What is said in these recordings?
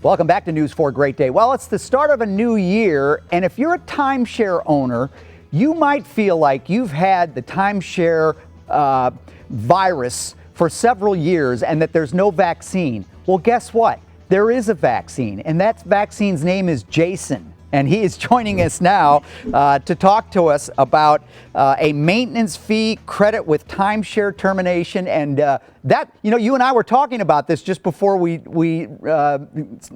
Welcome back to News for a Great Day. Well, it's the start of a new year, and if you're a timeshare owner, you might feel like you've had the timeshare virus for several years and that there's no vaccine. Well, guess what? There is a vaccine, and that vaccine's name is Jason. And he is joining us now to talk to us about a maintenance fee credit with timeshare termination. And that, you and I were talking about this just before we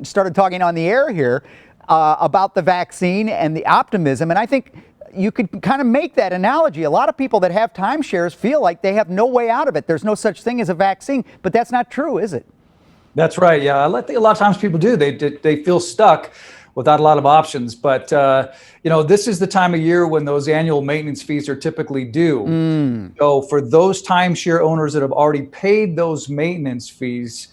started talking on the air here about the vaccine and the optimism. And I think you could kind of make that analogy. A lot of people that have timeshares feel like they have no way out of it. There's no such thing as a vaccine, but that's not true, is it? That's right. Yeah, I think a lot of times people do. They feel stuck without a lot of options. But, this is the time of year when those annual maintenance fees are typically due. So for those timeshare owners that have already paid those maintenance fees,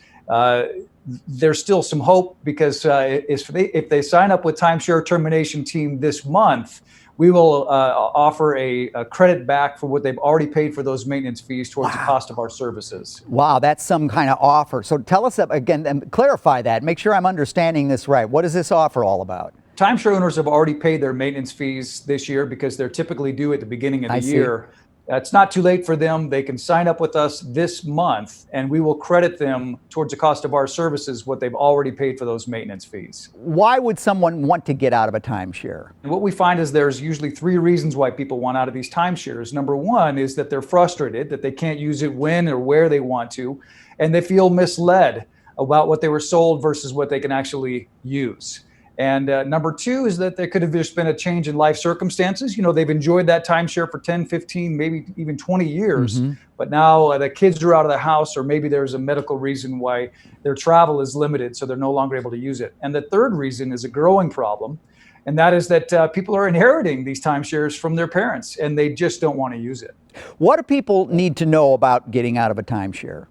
there's still some hope, because if they sign up with Timeshare Termination Team this month, we will offer a credit back for what they've already paid for those maintenance fees towards the cost of our services. Wow, that's some kind of offer. So tell us again, and clarify that, make sure I'm understanding this right. What is this offer all about? Timeshare owners have already paid their maintenance fees this year because they're typically due at the beginning of the year. It's not too late for them. They can sign up with us this month, and we will credit them towards the cost of our services what they've already paid for those maintenance fees. Why would someone want to get out of a timeshare? And what we find is there's usually three reasons why people want out of these timeshares. Number one is that they're frustrated that they can't use it when or where they want to, and they feel misled about what they were sold versus what they can actually use. And number two is that there could have just been a change in life circumstances. They've enjoyed that timeshare for 10, 15, maybe even 20 years. But now the kids are out of the house, or maybe there's a medical reason why their travel is limited, so they're no longer able to use it. And the third reason is a growing problem, and that is that people are inheriting these timeshares from their parents, and they just don't want to use it. What do people need to know about getting out of a timeshare?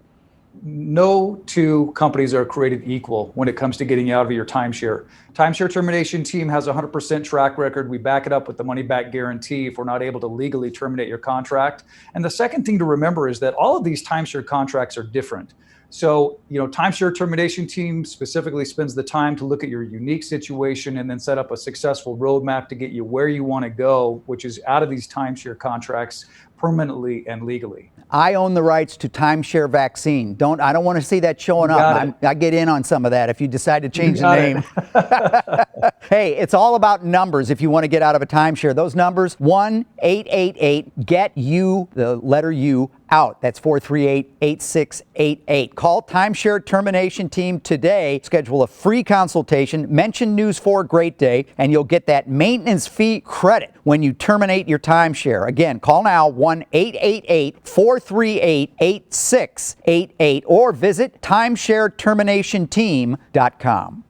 No two companies are created equal when it comes to getting out of your timeshare. Timeshare Termination Team has a 100% track record. We back it up with the money back guarantee if we're not able to legally terminate your contract. And the second thing to remember is that all of these timeshare contracts are different. So, Timeshare Termination Team specifically spends the time to look at your unique situation and then set up a successful roadmap to get you where you want to go, which is out of these timeshare contracts permanently and legally. I own the rights to timeshare vaccine. I don't want to see that showing up. I get in on some of that if you decide to change the name. Hey, it's all about numbers if you want to get out of a timeshare. Those numbers, 1-888-GET-YOU, the letter U, out. That's 438-8688. Call Timeshare Termination Team today. Schedule a free consultation. Mention News for a Great Day, and you'll get that maintenance fee credit when you terminate your timeshare. Again, call now, 1-888-438-8688, or visit timeshareterminationteam.com.